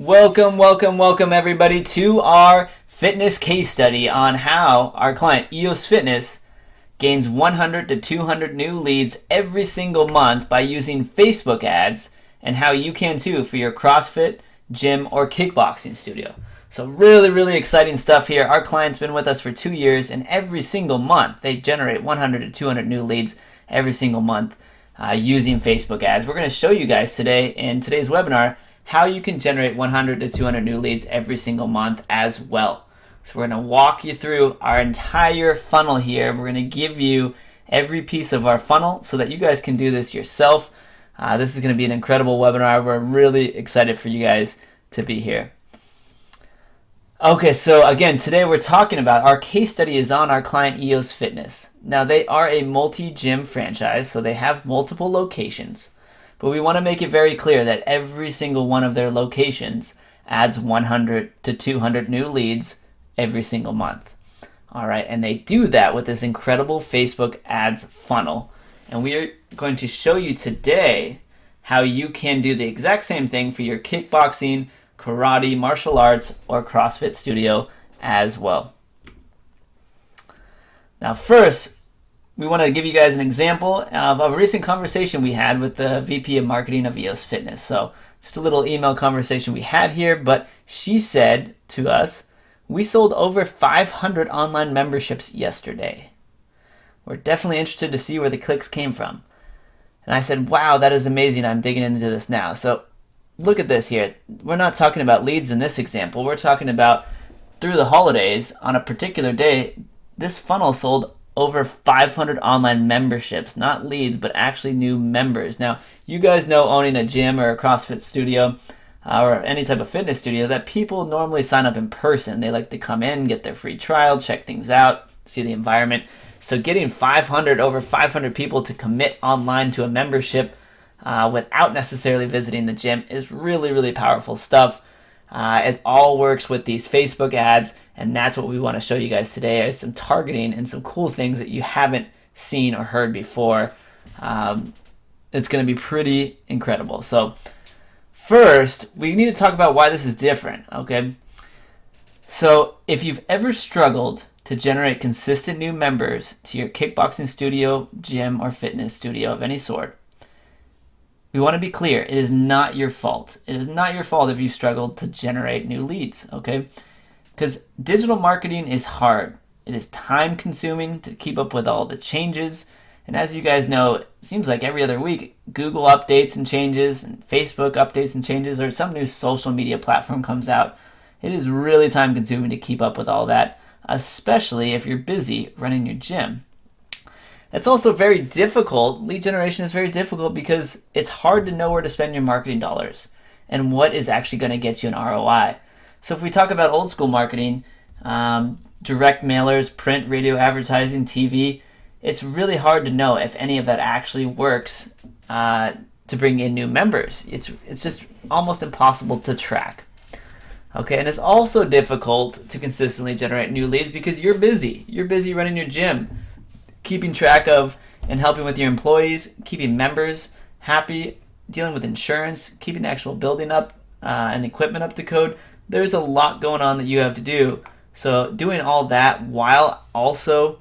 Welcome everybody to our fitness case study on how our client EOS Fitness gains 100 to 200 new leads every single month by using Facebook ads, and how you can too for your CrossFit, gym, or kickboxing studio. So really exciting stuff here. Our client's been with us for 2 years, and every single month they generate 100 to 200 new leads every single month using Facebook ads. We're going to show you guys today in today's webinar how you can generate 100 to 200 new leads every single month as well. So we're going to walk you through our entire funnel here. We're going to give you every piece of our funnel so that you guys can do this yourself. This is going to be an incredible webinar. We're really excited for you guys to be here. Okay, so again, today we're talking about our case study is on our client EOS Fitness. Now they are a multi-gym franchise, so they have multiple locations. But we want to make it very clear that every single one of their locations adds 100 to 200 new leads every single month. All right, and they do that with this incredible Facebook ads funnel. And we are going to show you today how you can do the exact same thing for your kickboxing, karate, martial arts, or CrossFit studio as well. Now first, we want to give you guys an example of a recent conversation we had with the VP of Marketing of EOS Fitness. So just a little email conversation we had here, but she said to us, "We sold over 500 online memberships yesterday. We're definitely interested to see where the clicks came from." And I said, "Wow, that is amazing. I'm digging into this now." So look at this here. We're not talking about leads in this example. We're talking about through the holidays on a particular day, this funnel sold over 500 online memberships, not leads, but actually new members. Now, you guys know owning a gym or a CrossFit studio or any type of fitness studio that people normally sign up in person. They like to come in, get their free trial, check things out, see the environment. So getting over 500 people to commit online to a membership without necessarily visiting the gym is really powerful stuff. It all works with these Facebook ads, and that's what we want to show you guys today is some targeting and some cool things that you haven't seen or heard before. It's going to be pretty incredible. So first, we need to talk about why this is different, okay? So if you've ever struggled to generate consistent new members to your kickboxing studio, gym, or fitness studio of any sort, we want to be clear, it is not your fault. It is not your fault if you struggled to generate new leads, okay? Because digital marketing is hard. It is time consuming to keep up with all the changes. And as you guys know, it seems like every other week, Google updates and changes, and Facebook updates and changes, or some new social media platform comes out. It is really time consuming to keep up with all that, especially if you're busy running your gym. It's also very difficult. Lead generation is very difficult because it's hard to know where to spend your marketing dollars and what is actually going to get you an ROI. So if we talk about old school marketing, direct mailers, print, radio advertising, TV, it's really hard to know if any of that actually works to bring in new members. It's just almost impossible to track. Okay, and it's also difficult to consistently generate new leads because you're busy. You're busy running your gym, keeping track of and helping with your employees, keeping members happy, dealing with insurance, keeping the actual building up and equipment up to code. There's a lot going on that you have to do. So doing all that while also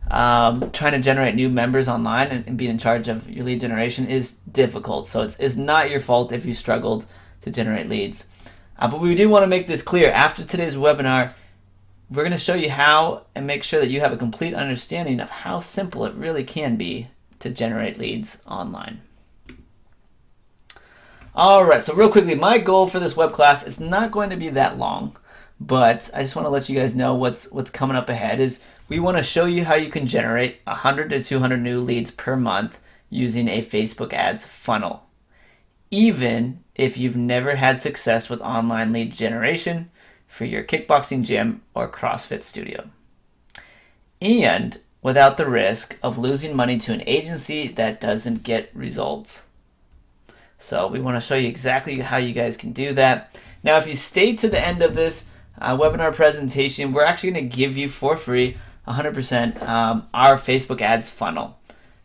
trying to generate new members online and being in charge of your lead generation is difficult. So it's not your fault if you struggled to generate leads. But we do want to make this clear. After today's webinar, we're going to show you how and make sure that you have a complete understanding of how simple it really can be to generate leads online. All right, so real quickly, my goal for this web class is not going to be that long, but I just want to let you guys know what's coming up ahead is we want to show you how you can generate 100 to 200 new leads per month using a Facebook ads funnel, even if you've never had success with online lead generation for your kickboxing gym or CrossFit studio, and without the risk of losing money to an agency that doesn't get results. So we want to show you exactly how you guys can do that. Now, if you stay to the end of this webinar presentation, we're actually going to give you for free 100% our Facebook ads funnel.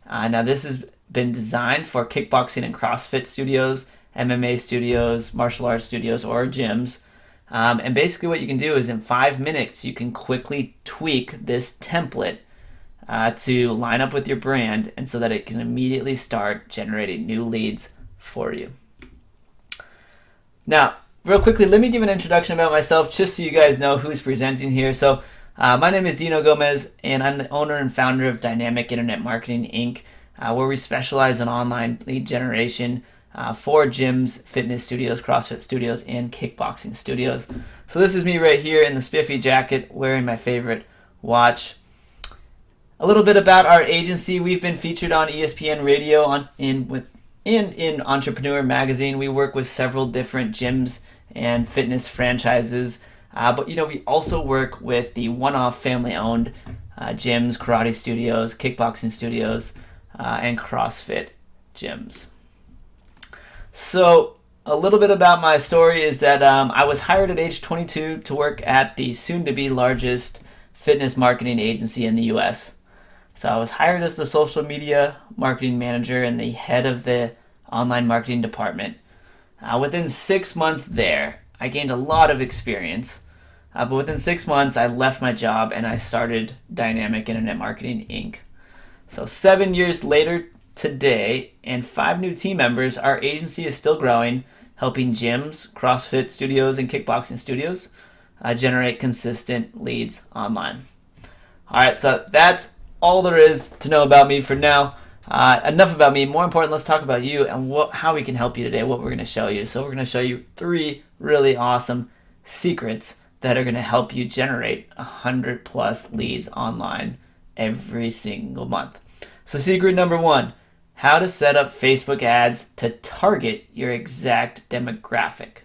Now, this has been designed for kickboxing and CrossFit studios MMA studios, martial arts studios, or gyms. And basically what you can do is in 5 minutes, you can quickly tweak this template to line up with your brand, and so that it can immediately start generating new leads for you. Now, real quickly, let me give an introduction about myself just so you guys know who's presenting here. So my name is Dino Gomez, and I'm the owner and founder of Dynamic Internet Marketing, Inc., where we specialize in online lead generation for gyms, fitness studios, CrossFit studios, and kickboxing studios. So this is me right here in the spiffy jacket wearing my favorite watch. A little bit about our agency. We've been featured on ESPN Radio in Entrepreneur Magazine. We work with several different gyms and fitness franchises. But we also work with the one-off family-owned gyms, karate studios, kickboxing studios, and CrossFit gyms. So a little bit about my story is that I was hired at age 22 to work at the soon-to-be largest fitness marketing agency in the U.S. So I was hired as the social media marketing manager and the head of the online marketing department. Within 6 months there, I gained a lot of experience. But within 6 months, I left my job and I started Dynamic Internet Marketing, Inc. So 7 years later today, and 5 new team members, our agency is still growing, helping gyms, CrossFit studios, and kickboxing studios generate consistent leads online. All right, so that's all there is to know about me for now. Enough about me. More important, let's talk about you and how we can help you today, what we're going to show you. So we're going to show you 3 really awesome secrets that are going to help you generate 100 plus leads online every single month. So secret number 1, how to set up Facebook ads to target your exact demographic.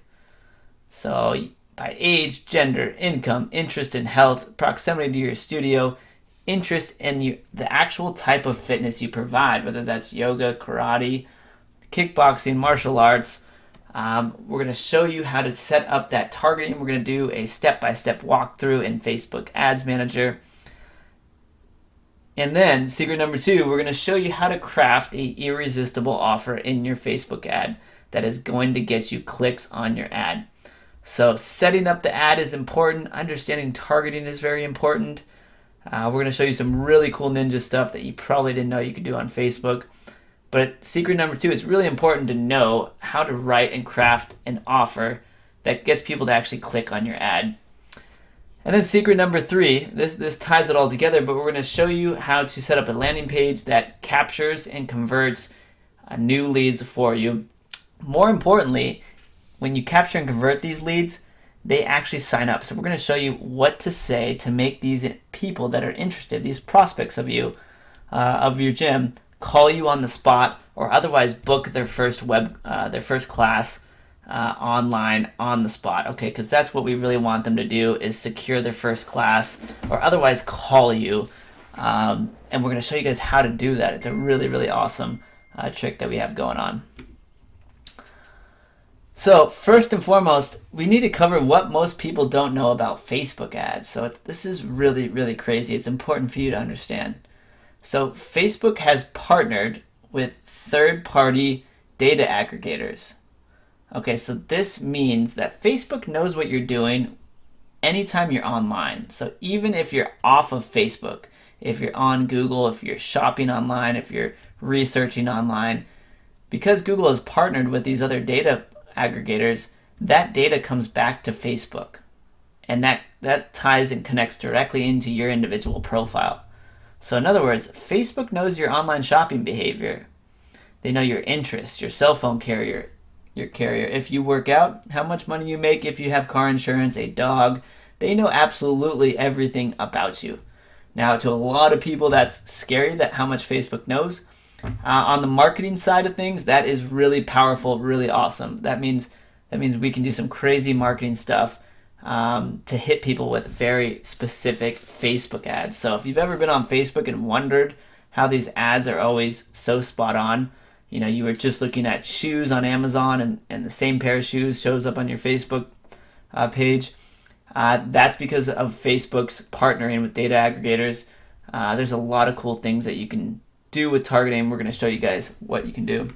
So by age, gender, income, interest in health, proximity to your studio, interest in the actual type of fitness you provide, whether that's yoga, karate, kickboxing, martial arts. We're going to show you how to set up that targeting. We're going to do a step-by-step walkthrough in Facebook Ads Manager. And then secret number 2, we're going to show you how to craft an irresistible offer in your Facebook ad that is going to get you clicks on your ad. So setting up the ad is important. Understanding targeting is very important. We're going to show you some really cool ninja stuff that you probably didn't know you could do on Facebook. But secret number 2, it's really important to know how to write and craft an offer that gets people to actually click on your ad. And then secret number 3, this ties it all together, but we're going to show you how to set up a landing page that captures and converts new leads for you. More importantly, when you capture and convert these leads, they actually sign up. So we're going to show you what to say to make these people that are interested, these prospects of you, of your gym, call you on the spot or otherwise book their first class online on the spot. Okay, because that's what we really want them to do, is secure their first class or otherwise call you. And we're going to show you guys how to do that. It's a really, really awesome trick that we have going on. So first and foremost, we need to cover what most people don't know about Facebook ads. So this is really, really crazy. It's important for you to understand. So Facebook has partnered with third-party data aggregators. Okay, so this means that Facebook knows what you're doing anytime you're online. So even if you're off of Facebook, if you're on Google, if you're shopping online, if you're researching online, because Google has partnered with these other data aggregators, that data comes back to Facebook. And that ties and connects directly into your individual profile. So in other words, Facebook knows your online shopping behavior. They know your interests, your cell phone carrier, your carrier, if you work out, how much money you make, if you have car insurance, a dog. They know absolutely everything about you. Now, to a lot of people, that's scary, that how much Facebook knows. On the marketing side of things, that is really powerful, really awesome. That means we can do some crazy marketing stuff to hit people with very specific Facebook ads. So if you've ever been on Facebook and wondered how these ads are always so spot on, you were just looking at shoes on Amazon and the same pair of shoes shows up on your Facebook page. That's because of Facebook's partnering with data aggregators. There's a lot of cool things that you can do with targeting. We're going to show you guys what you can do.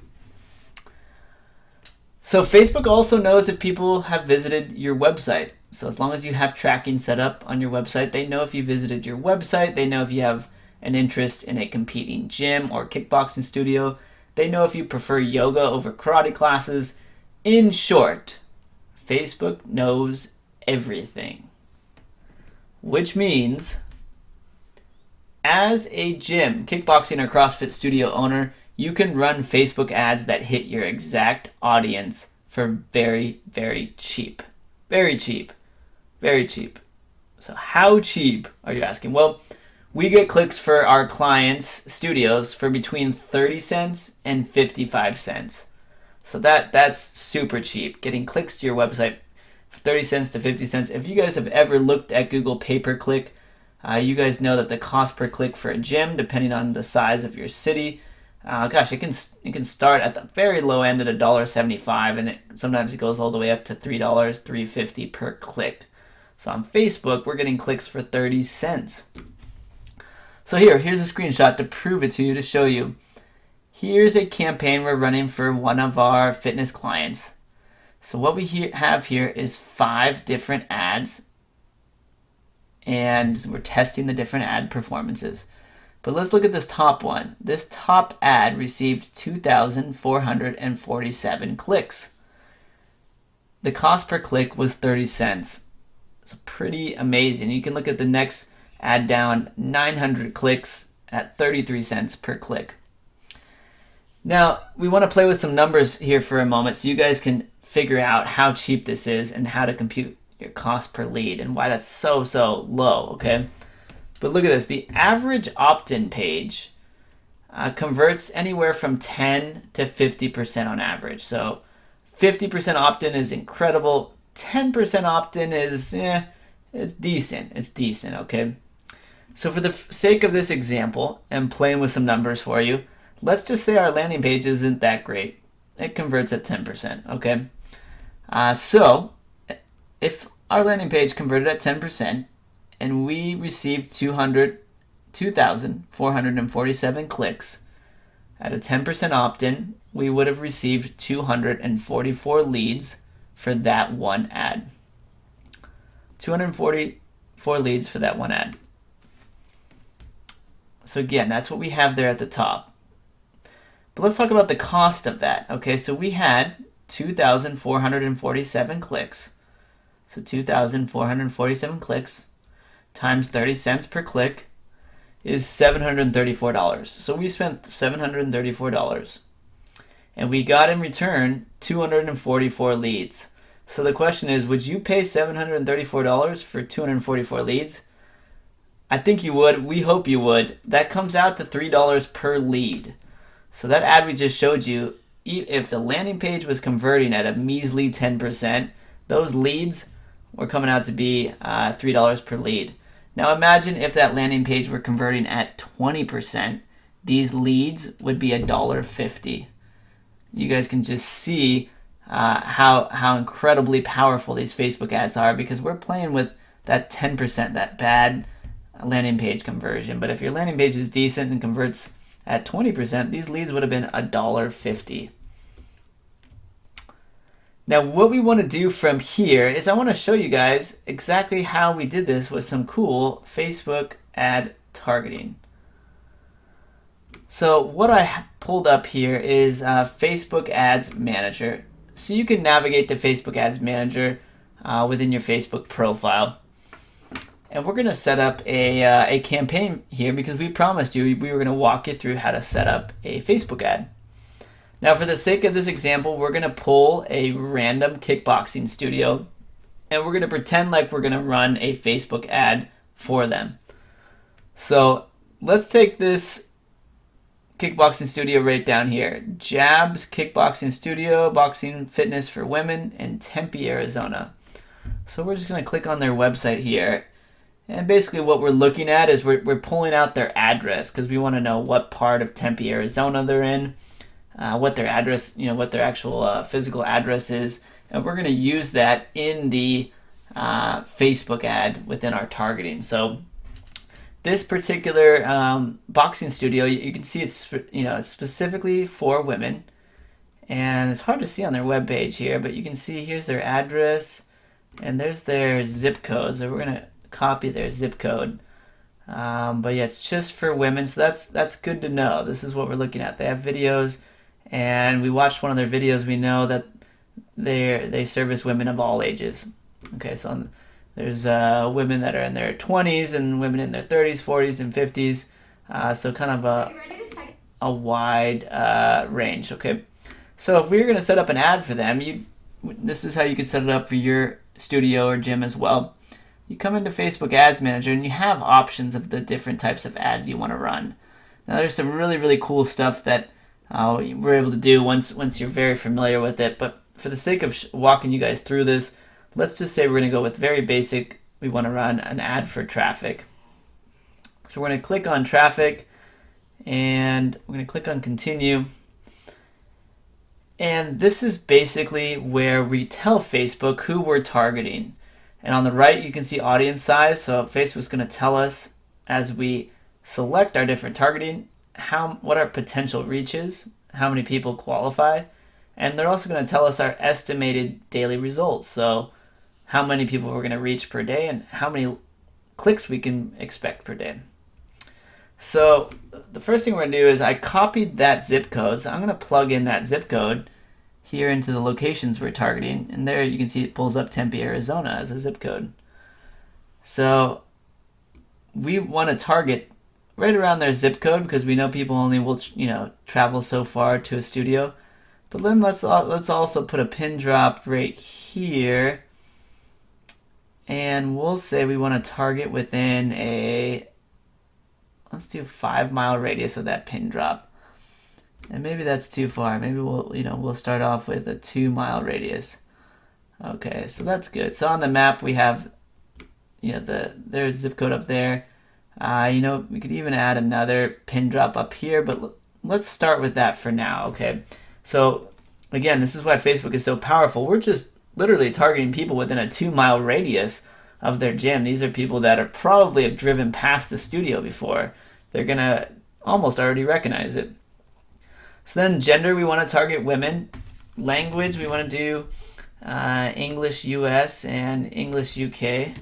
So Facebook also knows if people have visited your website. So as long as you have tracking set up on your website, they know if you visited your website. They know if you have an interest in a competing gym or kickboxing studio. They know if you prefer yoga over karate classes. In short, Facebook knows everything. Which means, as a gym, kickboxing, or CrossFit studio owner, you can run Facebook ads that hit your exact audience for very, very cheap. Very cheap. Very cheap. So how cheap are you asking? Well, we get clicks for our clients' studios for between 30 cents and 55 cents. So that's super cheap. Getting clicks to your website for 30 cents to 50 cents. If you guys have ever looked at Google pay-per-click, you guys know that the cost per click for a gym, depending on the size of your city, it can start at the very low end at $1.75, and sometimes it goes all the way up to $3, $3.50 per click. So on Facebook, we're getting clicks for 30 cents. So here's a screenshot to prove it to you, to show you. Here's a campaign we're running for one of our fitness clients. So what we have here is 5 different ads, and we're testing the different ad performances. But let's look at this top one. This top ad received 2,447 clicks. The cost per click was 30 cents. It's pretty amazing. You can look at the next ad down, 900 clicks at 33 cents per click. Now, we want to play with some numbers here for a moment so you guys can figure out how cheap this is and how to compute your cost per lead and why that's so low, okay? But look at this. The average opt-in page converts anywhere from 10 to 50% on average. So 50% opt-in is incredible. 10% opt-in is, it's decent. It's decent, okay? So for the sake of this example and playing with some numbers for you, let's just say our landing page isn't that great. It converts at 10%, okay? So if our landing page converted at 10%, and we received 2,447 clicks at a 10% opt-in, we would have received 244 leads for that one ad. 244 leads for that one ad. So again, that's what we have there at the top. But let's talk about the cost of that. Okay, so we had 2,447 clicks. So 2,447 clicks times 30 cents per click is $734. So we spent $734. And we got in return 244 leads. So the question is, would you pay $734 for 244 leads? I think you would. We hope you would. That comes out to $3 per lead. So that ad we just showed you, if the landing page was converting at a measly 10%, those leads were coming out to be $3 per lead. Now imagine if that landing page were converting at 20%, these leads would be $1.50. You guys can just see how incredibly powerful these Facebook ads are, because we're playing with that 10%, that bad landing page conversion. But if your landing page is decent and converts at 20%, these leads would have been $1.50. Now what we want to do from here is I want to show you guys exactly how we did this with some cool Facebook ad targeting. So what I pulled up here is Facebook Ads Manager. So you can navigate the Facebook Ads Manager within your Facebook profile. And we're going to set up a campaign here because we promised you we were going to walk you through how to set up a Facebook ad. Now for the sake of this example, we're going to pull a random kickboxing studio and we're going to pretend like we're going to run a Facebook ad for them. So let's take this kickboxing studio right down here. Jabs Kickboxing Studio, Boxing Fitness for Women in Tempe, Arizona. So we're just going to click on their website here. And basically what we're looking at is we're pulling out their address because we want to know what part of Tempe, Arizona they're in. What their address, what their actual physical address is, and we're going to use that in the Facebook ad within our targeting. So this particular boxing studio, you can see it's specifically for women, And it's hard to see on their webpage here, but you can see here's their address and there's their zip code. So we're going to copy their zip code. But yeah, it's just for women, so that's good to know. This is what we're looking at. They have videos, and we watched one of their videos. We know that they service women of all ages. Okay, so there's women that are in their 20s and women in their 30s, 40s, and 50s. So kind of a wide range. Okay, so if we were going to set up an ad for them, this is how you could set it up for your studio or gym as well. You come into Facebook Ads Manager and you have options of the different types of ads you want to run. Now there's some really, really cool stuff that we're able to do once you're very familiar with it. But for the sake of walking you guys through this, let's just say we're going to go with very basic. We want to run an ad for traffic. So we're going to click on traffic and we're going to click on continue. And this is basically where we tell Facebook who we're targeting. And on the right, you can see audience size. So Facebook's going to tell us as we select our different targeting, what our potential reach is, how many people qualify. And they're also going to tell us our estimated daily results. So how many people we're going to reach per day and how many clicks we can expect per day. So the first thing we're going to do is I copied that zip code. So I'm going to plug in that zip code here into the locations we're targeting, and there you can see it pulls up Tempe, Arizona as a zip code. So we want to target right around their zip code because we know people only will travel so far to a studio. But then let's also put a pin drop right here, and we'll say we want to target within let's do 5-mile radius of that pin drop. And maybe that's too far. Maybe we'll start off with a 2-mile radius. Okay, so that's good. So on the map we have there's zip code up there. We could even add another pin drop up here, but let's start with that for now. Okay, so again, this is why Facebook is so powerful. We're just literally targeting people within a 2-mile radius of their gym. These are people that are probably have driven past the studio before. They're gonna almost already recognize it. So then gender, we want to target women. Language, we want to do English US and English UK.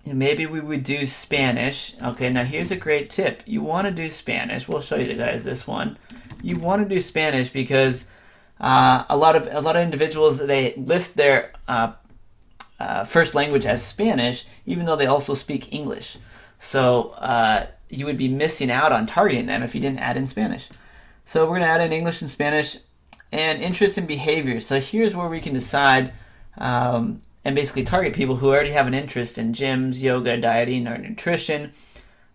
And maybe we would do Spanish. Okay, now here's a great tip. You want to do Spanish. We'll show you guys this one. You want to do Spanish because a lot of individuals, they list their first language as Spanish, even though they also speak English. So you would be missing out on targeting them if you didn't add in Spanish. So we're going to add in English and Spanish and interest and behavior. So here's where we can decide and basically target people who already have an interest in gyms, yoga, dieting, or nutrition.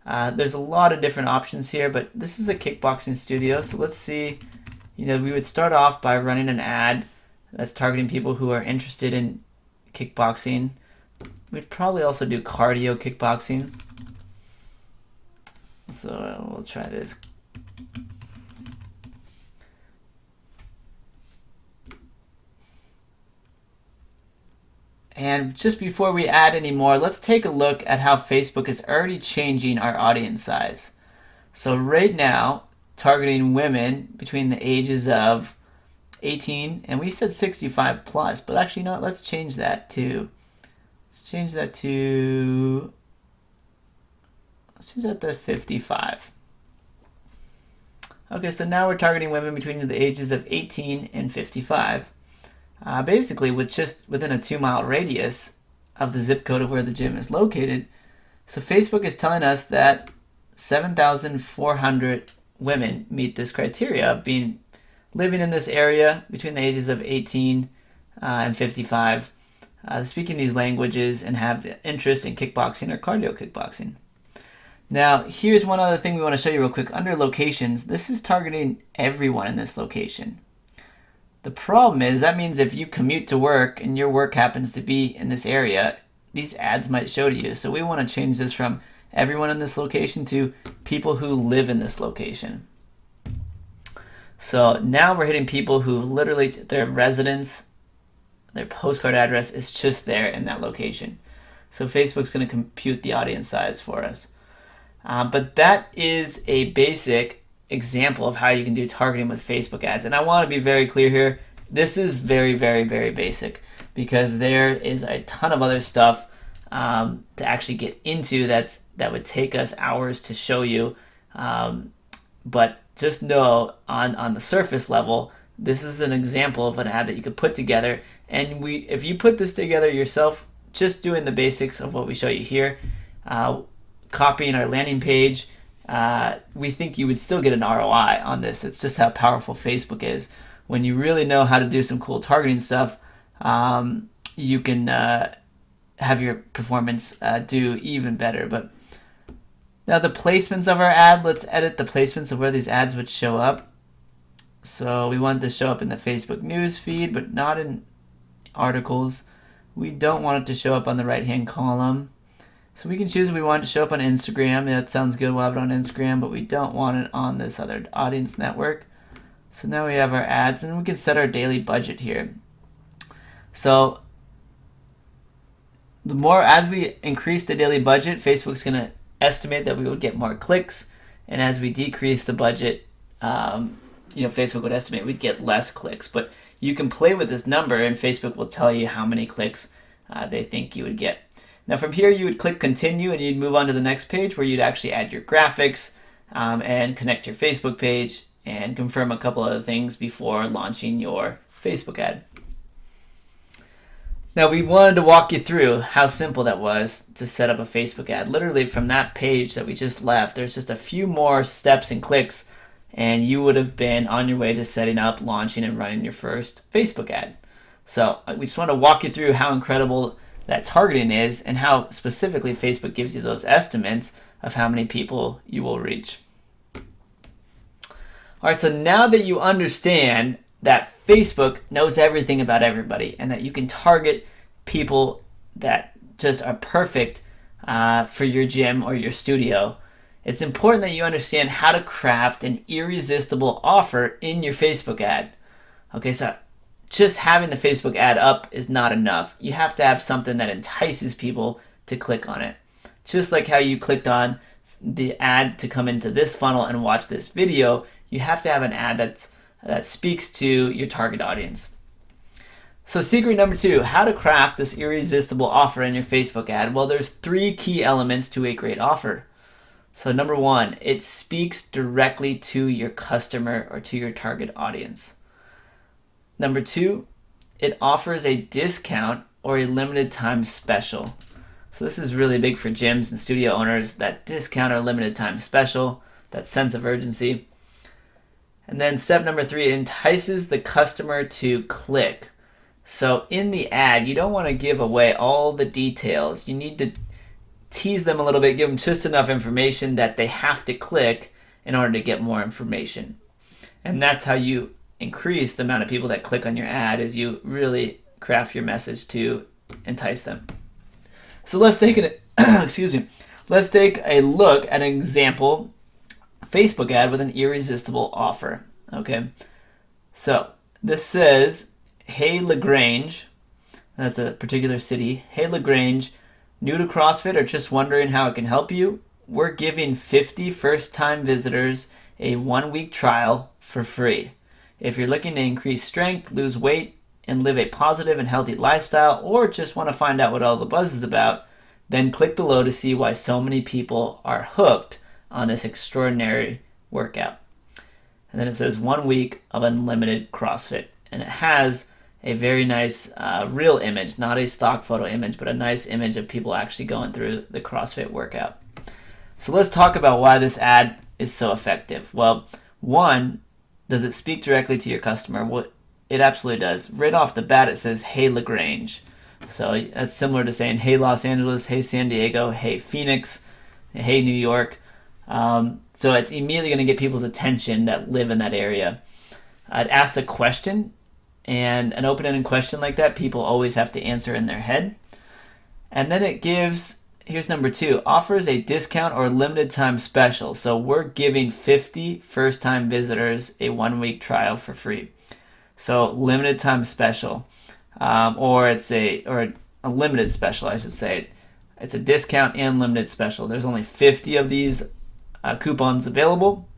There's a lot of different options here, but this is a kickboxing studio. So let's see, we would start off by running an ad that's targeting people who are interested in kickboxing. We'd probably also do cardio kickboxing. So we'll try this. And just before we add any more, let's take a look at how Facebook is already changing our audience size. So right now, targeting women between the ages of 18, and we said 65 plus, but actually no, let's change that to 55. Okay, so now we're targeting women between the ages of 18 and 55. Basically within a 2-mile radius of the zip code of where the gym is located. So Facebook is telling us that 7,400 women meet this criteria of living in this area between the ages of 18 and 55, speaking these languages and have the interest in kickboxing or cardio kickboxing. Now, here's one other thing we want to show you real quick. Under locations, this is targeting everyone in this location. The problem is that means if you commute to work and your work happens to be in this area, these ads might show to you. So we want to change this from everyone in this location to people who live in this location. So now we're hitting people who literally, their residence, their postcard address is just there in that location. So Facebook's going to compute the audience size for us. But that is a basic example of how you can do targeting with Facebook ads. And I want to be very clear here. This is very, very, very basic, because there is a ton of other stuff to actually get into that would take us hours to show you. But just know on the surface level, this is an example of an ad that you could put together. And if you put this together yourself, just doing the basics of what we show you here, copying our landing page, we think you would still get an ROI on this. It's just how powerful Facebook is. When you really know how to do some cool targeting stuff, you can have your performance do even better. But now the placements of our ad, let's edit the placements of where these ads would show up. So we want it to show up in the Facebook news feed, but not in articles. We don't want it to show up on the right-hand column. So we can choose if we want it to show up on Instagram. That sounds good. We'll have it on Instagram, but we don't want it on this other audience network. So now we have our ads, and we can set our daily budget here. So the more, as we increase the daily budget, Facebook's going to estimate that we would get more clicks. And as we decrease the budget, Facebook would estimate we'd get less clicks. But you can play with this number, and Facebook will tell you how many clicks they think you would get. Now from here, you would click continue, and you'd move on to the next page where you'd actually add your graphics and connect your Facebook page and confirm a couple other things before launching your Facebook ad. Now we wanted to walk you through how simple that was to set up a Facebook ad. Literally from that page that we just left, there's just a few more steps and clicks, and you would have been on your way to setting up, launching, and running your first Facebook ad. So we just want to walk you through how incredible that targeting is and how specifically Facebook gives you those estimates of how many people you will reach. All right, so now that you understand that Facebook knows everything about everybody and that you can target people that just are perfect for your gym or your studio, it's important that you understand how to craft an irresistible offer in your Facebook ad. Okay, so just having the Facebook ad up is not enough. You have to have something that entices people to click on it. Just like how you clicked on the ad to come into this funnel and watch this video, you have to have an ad that speaks to your target audience. So secret number 2, how to craft this irresistible offer in your Facebook ad. Well, there's 3 key elements to a great offer. So number 1, it speaks directly to your customer or to your target audience. Number 2, it offers a discount or a limited time special. So this is really big for gyms and studio owners, that discount or limited time special, that sense of urgency. And then step number 3, it entices the customer to click. So in the ad, you don't want to give away all the details. You need to tease them a little bit, give them just enough information that they have to click in order to get more information. And that's how you increase the amount of people that click on your ad, is you really craft your message to entice them. So let's take let's take a look at an example Facebook ad with an irresistible offer. Okay, so this says, "Hey LaGrange," that's a particular city. "Hey LaGrange, new to CrossFit or just wondering how it can help you? We're giving 50 first-time visitors a 1-week trial for free. If you're looking to increase strength, lose weight, and live a positive and healthy lifestyle, or just want to find out what all the buzz is about, then click below to see why so many people are hooked on this extraordinary workout." And then it says 1 week of unlimited CrossFit. And it has a very nice real image, not a stock photo image, but a nice image of people actually going through the CrossFit workout. So let's talk about why this ad is so effective. Well, 1, does it speak directly to your customer? Well, it absolutely does. Right off the bat, it says, "Hey LaGrange." So that's similar to saying, "Hey Los Angeles," "Hey San Diego," "Hey Phoenix," "Hey New York." So it's immediately going to get people's attention that live in that area. It asks a question, and an open-ended question like that, people always have to answer in their head. And then it gives, here's number 2, offers a discount or limited time special. So we're giving 50 first-time visitors a 1-week trial for free. So limited time special, or a limited special, I should say. It's a discount and limited special. There's only 50 of these coupons available.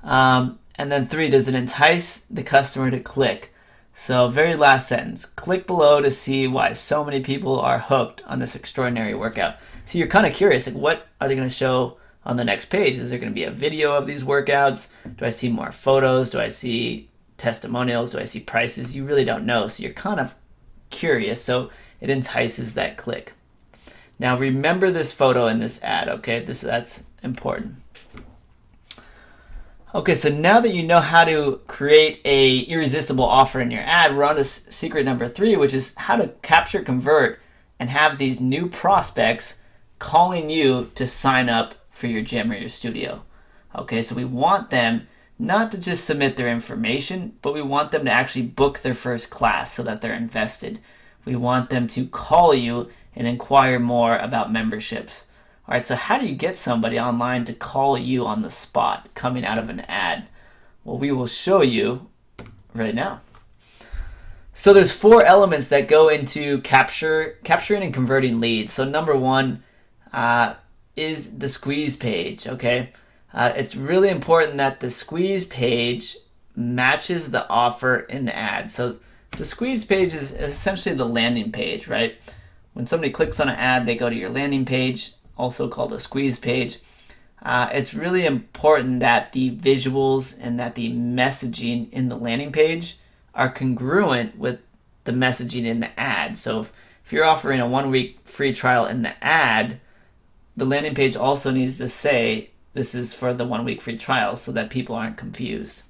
And then 3, does it entice the customer to click? So very last sentence, click below to see why so many people are hooked on this extraordinary workout. So you're kind of curious, like what are they going to show on the next page? Is there going to be a video of these workouts? Do I see more photos? Do I see testimonials? Do I see prices? You really don't know. So you're kind of curious. So it entices that click. Now remember this photo in this ad, okay? That's important. Okay, so now that you know how to create a irresistible offer in your ad, we're on to secret number 3, which is how to capture, convert, and have these new prospects calling you to sign up for your gym or your studio. Okay, so we want them not to just submit their information, but we want them to actually book their first class so that they're invested. We want them to call you and inquire more about memberships. All right, so how do you get somebody online to call you on the spot coming out of an ad? Well, we will show you right now. So there's 4 elements that go into capturing and converting leads. So number 1 is the squeeze page, okay? It's really important that the squeeze page matches the offer in the ad. So the squeeze page is essentially the landing page, right? When somebody clicks on an ad, they go to your landing page, also called a squeeze page. It's really important that the visuals and that the messaging in the landing page are congruent with the messaging in the ad. So if you're offering a 1-week free trial in the ad, the landing page also needs to say this is for the 1-week free trial so that people aren't confused.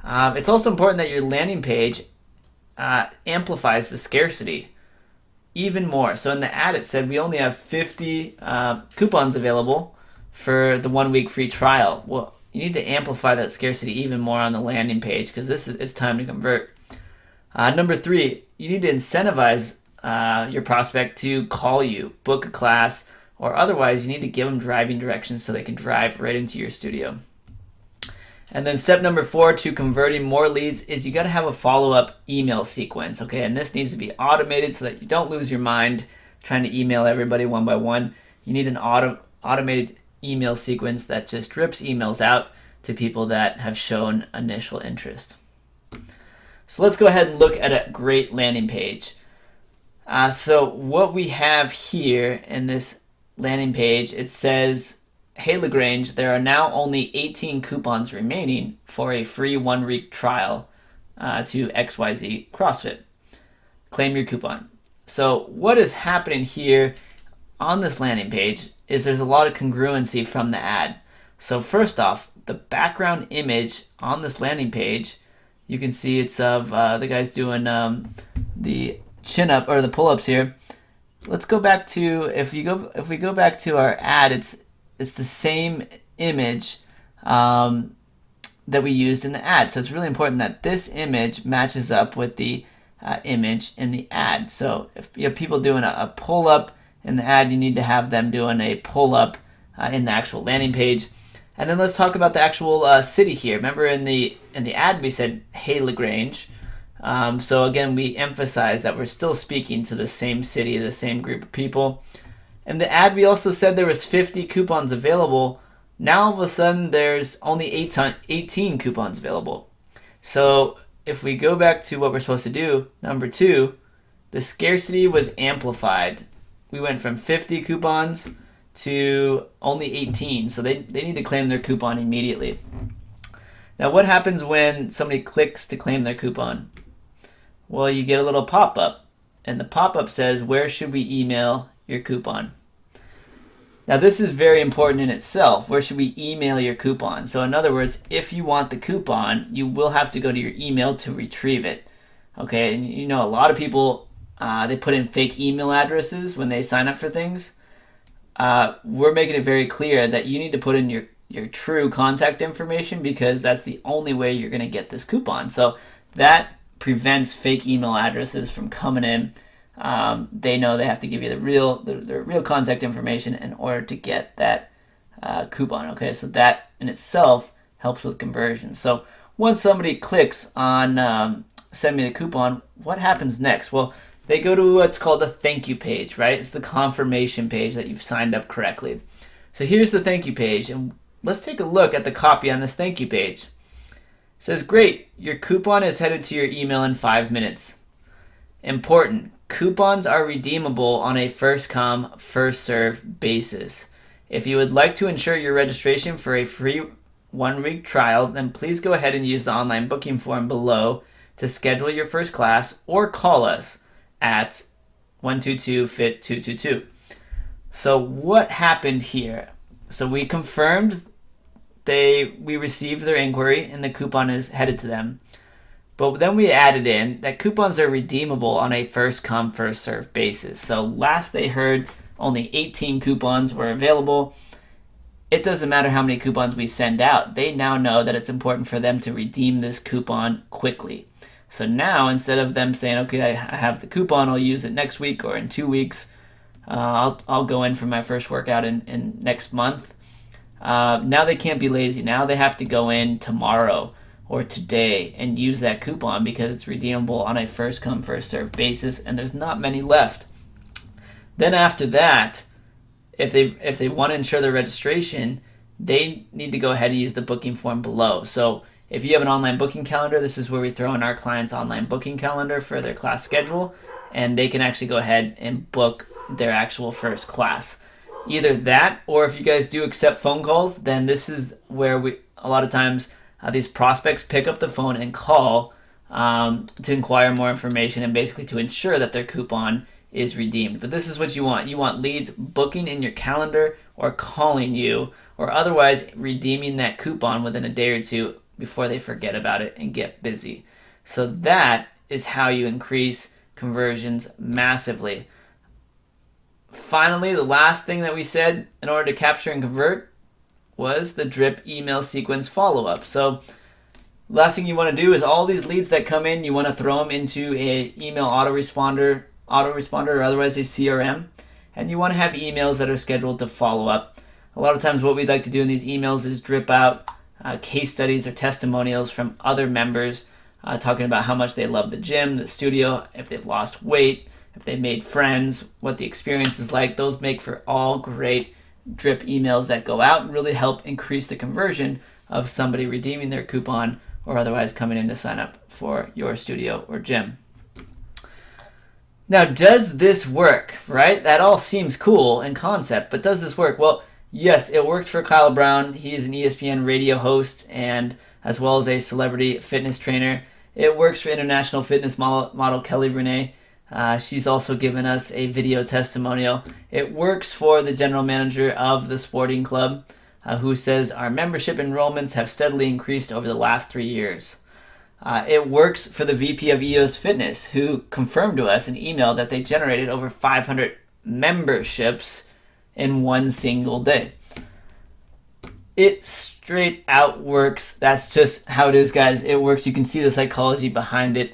It's also important that your landing page amplifies the scarcity even more. So in the ad it said we only have 50 coupons available for the 1-week free trial. Well, you need to amplify that scarcity even more on the landing page because it's time to convert. Number 3, you need to incentivize your prospect to call you, book a class, or otherwise you need to give them driving directions so they can drive right into your studio. And then step number 4 to converting more leads is you got to have a follow-up email sequence, okay? And this needs to be automated so that you don't lose your mind trying to email everybody one by one. You need an automated email sequence that just drips emails out to people that have shown initial interest. So let's go ahead and look at a great landing page. So what we have here in this landing page, it says, hey LaGrange, there are now only 18 coupons remaining for a free 1-week trial to XYZ CrossFit. Claim your coupon. So what is happening here on this landing page is there's a lot of congruency from the ad. So first off, the background image on this landing page, you can see it's of the guys doing the chin up or the pull-ups here. Let's go back to if we go back to our ad, it's the same image that we used in the ad. So it's really important that this image matches up with the image in the ad. So if you have people doing a pull-up in the ad, you need to have them doing a pull-up in the actual landing page. And then let's talk about the actual city here. Remember in the ad we said, hey LaGrange. So again, we emphasize that we're still speaking to the same city, the same group of people. In the ad, we also said there was 50 coupons available. Now all of a sudden, there's only 18 coupons available. So if we go back to what we're supposed to do, number 2, the scarcity was amplified. We went from 50 coupons to only 18. So they need to claim their coupon immediately. Now what happens when somebody clicks to claim their coupon? Well, you get a little pop-up. And the pop-up says, where should we email your coupon? Now this is very important in itself. Where should we email your coupon? So in other words, if you want the coupon, you will have to go to your email to retrieve it. Okay, and you know a lot of people, they put in fake email addresses when they sign up for things. We're making it very clear that you need to put in your true contact information because that's the only way you're going to get this coupon. So that prevents fake email addresses from coming in. They know they have to give you the real contact information in order to get that coupon. Okay, so that in itself helps with conversion. So once somebody clicks on send me the coupon, what happens next? Well, they go to what's called a thank you page, right? It's the confirmation page that you've signed up correctly. So here's the thank you page, and let's take a look at the copy on this thank you page. It says, great, your coupon is headed to your email in 5 minutes. Important, coupons are redeemable on a first come, first serve basis. If you would like to ensure your registration for a free 1-week trial, then please go ahead and use the online booking form below to schedule your first class or call us at 122-FIT-222. So what happened here? So we confirmed we received their inquiry and the coupon is headed to them. But then we added in that coupons are redeemable on a first come, first serve basis. So last they heard, only 18 coupons were available. It doesn't matter how many coupons we send out. They now know that it's important for them to redeem this coupon quickly. So now, instead of them saying, okay, I have the coupon, I'll use it next week or in 2 weeks, I'll go in for my first workout in next month. Now they can't be lazy. Now they have to go in tomorrow or today and use that coupon because it's redeemable on a first come, first serve basis, and there's not many left. Then after that, if they want to ensure their registration, they need to go ahead and use the booking form below. So if you have an online booking calendar, this is where we throw in our client's online booking calendar for their class schedule, and they can actually go ahead and book their actual first class. Either that, or if you guys do accept phone calls, then this is where a lot of times these prospects pick up the phone and call to inquire more information and basically to ensure that their coupon is redeemed. But this is what you want. You want leads booking in your calendar or calling you or otherwise redeeming that coupon within a day or two before they forget about it and get busy. So that is how you increase conversions massively. Finally, the last thing that we said in order to capture and convert was the drip email sequence follow-up. So last thing you want to do is all these leads that come in, you want to throw them into a email autoresponder or otherwise a CRM, and you want to have emails that are scheduled to follow up. A lot of times what we'd like to do in these emails is drip out case studies or testimonials from other members talking about how much they love the gym, the studio, if they've lost weight, if they made friends, what the experience is like. Those make for all great drip emails that go out and really help increase the conversion of somebody redeeming their coupon or otherwise coming in to sign up for your studio or gym. Now, does this work, right? That all seems cool in concept, but does this work? Well, yes, it worked for Kyle Brown. He is an ESPN radio host and as well as a celebrity fitness trainer. It works for international fitness model Kelly Renee. She's also given us a video testimonial. It works for the general manager of the sporting club, who says our membership enrollments have steadily increased over the last 3 years. It works for the VP of EOS Fitness, who confirmed to us in email that they generated over 500 memberships in one single day. It straight out works. That's just how it is, guys. It works. You can see the psychology behind it.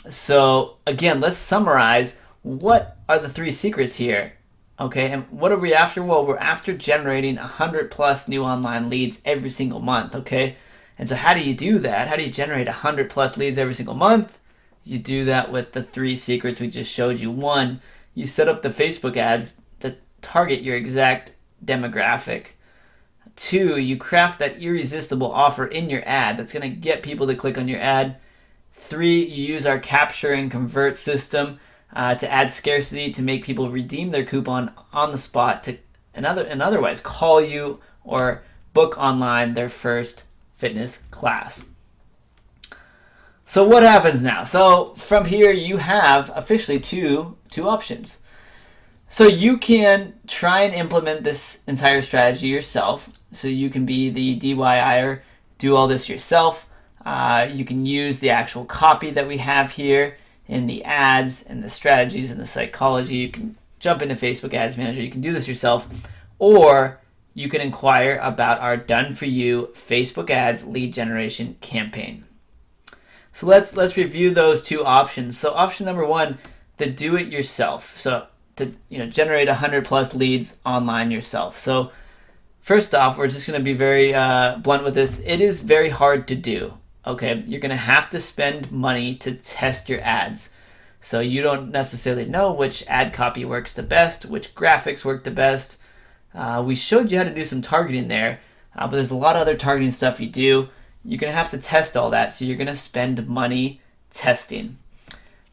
So again, let's summarize. What are the 3 secrets here? Okay, and what are we after? Well, we're after generating 100 plus new online leads every single month, okay? And so how do you do that? How do you generate 100 plus leads every single month? You do that with the 3 secrets we just showed you. 1, you set up the Facebook ads to target your exact demographic. 2, you craft that irresistible offer in your ad that's going to get people to click on your ad. 3, you use our capture and convert system to add scarcity to make people redeem their coupon on the spot to and otherwise call you or book online their first fitness class. So what happens now? So from here you have officially two options. So you can try and implement this entire strategy yourself. So you can be the DIYer, do all this yourself. You can use the actual copy that we have here in the ads and the strategies and the psychology. You can jump into Facebook Ads Manager. You can do this yourself. Or you can inquire about our done-for-you Facebook Ads lead generation campaign. So let's review those 2 options. So option number 1, the do-it-yourself. So to generate 100 plus leads online yourself. So first off, we're just going to be very blunt with this. It is very hard to do. Okay, you're going to have to spend money to test your ads. So you don't necessarily know which ad copy works the best, which graphics work the best. We showed you how to do some targeting there, but there's a lot of other targeting stuff you do. You're going to have to test all that, so you're going to spend money testing.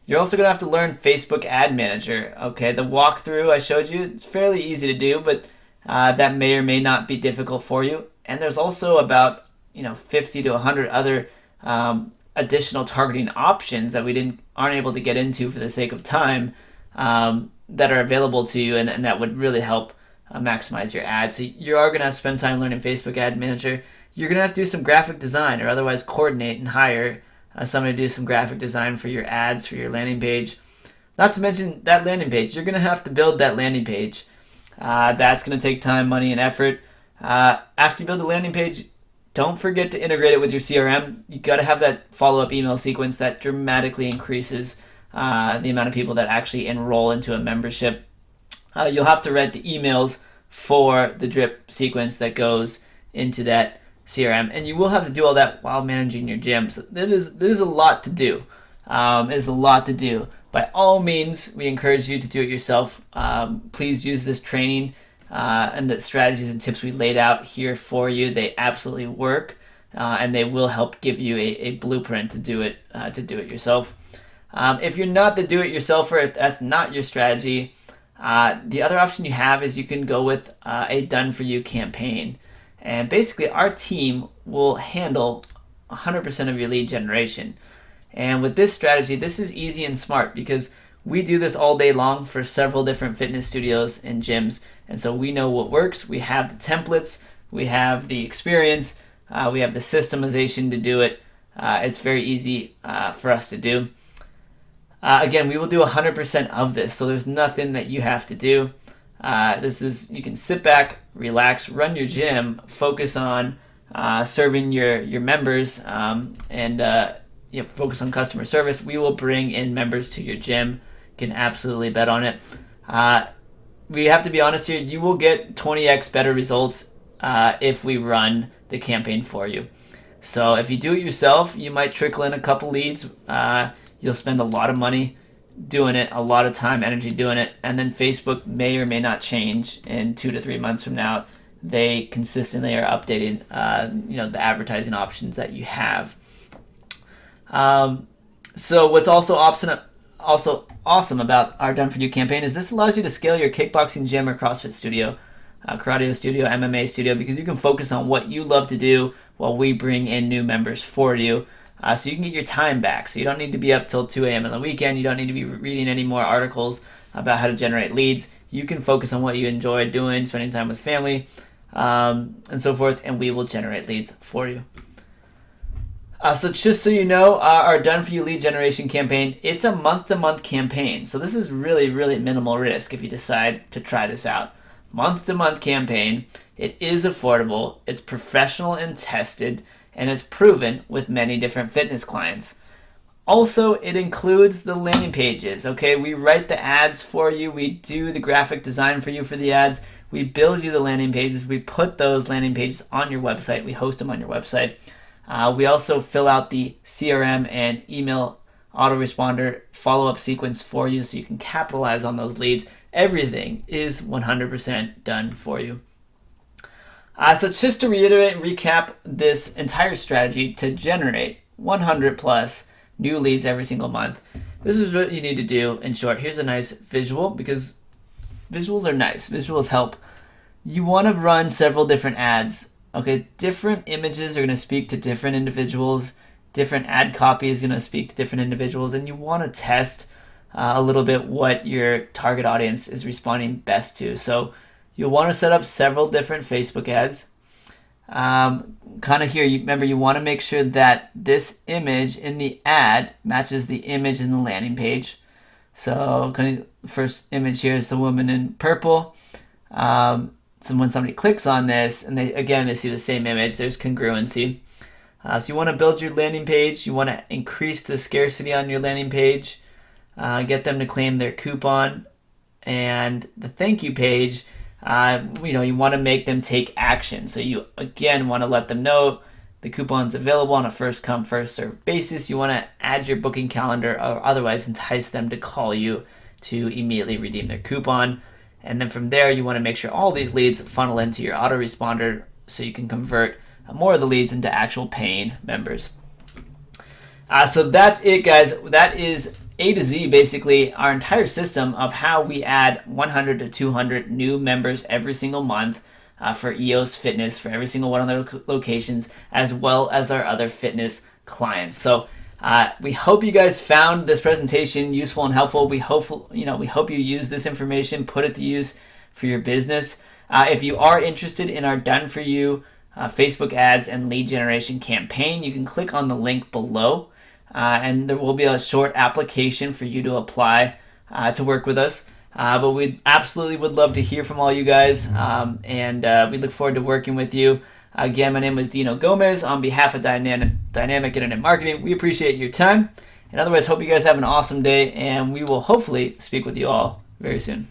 You're also going to have to learn Facebook Ad Manager. Okay, the walkthrough I showed you, it's fairly easy to do, but that may or may not be difficult for you. And there's also about 50 to 100 other additional targeting options that we aren't able to get into for the sake of time, that are available to you, and that would really help maximize your ads. So you are going to have to spend time learning Facebook Ad Manager. You're going to have to do some graphic design, or otherwise coordinate and hire somebody to do some graphic design for your ads, for your landing page. Not to mention that landing page. You're going to have to build that landing page. That's going to take time, money, and effort. After you build the landing page, don't forget to integrate it with your CRM. You got to have that follow-up email sequence that dramatically increases the amount of people that actually enroll into a membership. You'll have to write the emails for the drip sequence that goes into that CRM, and you will have to do all that while managing your gym. So there's a lot to do. There's a lot to do. By all means, we encourage you to do it yourself. Please use this training and the strategies and tips we laid out here for you. They absolutely work, and they will help give you a blueprint to do it yourself. If you're not the do-it-yourselfer, if that's not your strategy, the other option you have is you can go with a done-for-you campaign. And basically, our team will handle 100% of your lead generation. And with this strategy, this is easy and smart because we do this all day long for several different fitness studios and gyms. And so we know what works. We have the templates. We have the experience. We have the systemization to do it. It's very easy for us to do. Again, we will do 100% of this, so there's nothing that you have to do. You can sit back, relax, run your gym, focus on serving your members, and focus on customer service. We will bring in members to your gym. You can absolutely bet on it. We have to be honest here. You will get 20x better results if we run the campaign for you. So if you do it yourself, you might trickle in a couple leads. You'll spend a lot of money doing it, a lot of time, energy doing it, and then Facebook may or may not change in 2 to 3 months from now. They consistently are updating, the advertising options that you have. So what's also awesome about our Done For You campaign is this allows you to scale your kickboxing gym or CrossFit studio, karate studio, MMA studio, because you can focus on what you love to do while we bring in new members for you. So you can get your time back. So you don't need to be up till 2 a.m. on the weekend. You don't need to be reading any more articles about how to generate leads. You can focus on what you enjoy doing, spending time with family, and so forth, and we will generate leads for you. So just so you know, our Done For You lead generation campaign, it's a month-to-month campaign. So this is really, really minimal risk if you decide to try this out. Month-to-month campaign. It is affordable. It's professional and tested, and it's proven with many different fitness clients. Also, it includes the landing pages. Okay, we write the ads for you. We do the graphic design for you for the ads. We build you the landing pages. We put those landing pages on your website. We host them on your website. We also fill out the CRM and email autoresponder follow-up sequence for you so you can capitalize on those leads. Everything is 100% done for you. So just to reiterate and recap this entire strategy to generate 100 plus new leads every single month, this is what you need to do in short. Here's a nice visual because visuals are nice. Visuals help. You want to run several different ads. Okay, different images are going to speak to different individuals. Different ad copy is going to speak to different individuals, and you want to test a little bit what your target audience is responding best to. So you'll want to set up several different Facebook ads. Kind of here, you want to make sure that this image in the ad matches the image in the landing page. So kind of the first image here is the woman in purple. So when somebody clicks on this and they see the same image, there's congruency. So you want to build your landing page. You want to increase the scarcity on your landing page. Get them to claim their coupon. And the thank you page, you want to make them take action. So you, again, want to let them know the coupon's available on a first come, first served basis. You want to add your booking calendar or otherwise entice them to call you to immediately redeem their coupon. And then from there, you want to make sure all these leads funnel into your autoresponder so you can convert more of the leads into actual paying members. So that's it, guys. That is A to Z, basically, our entire system of how we add 100 to 200 new members every single month for EOS Fitness, for every single one of their locations, as well as our other fitness clients. So we hope you guys found this presentation useful and helpful. We hope you use this information, put it to use for your business. If you are interested in our Done For You Facebook ads and lead generation campaign, you can click on the link below, and there will be a short application for you to apply to work with us. But we absolutely would love to hear from all you guys, and we look forward to working with you. Again, my name is Dino Gomez on behalf of Dynamic Internet Marketing. We appreciate your time, and otherwise hope you guys have an awesome day, and we will hopefully speak with you all very soon.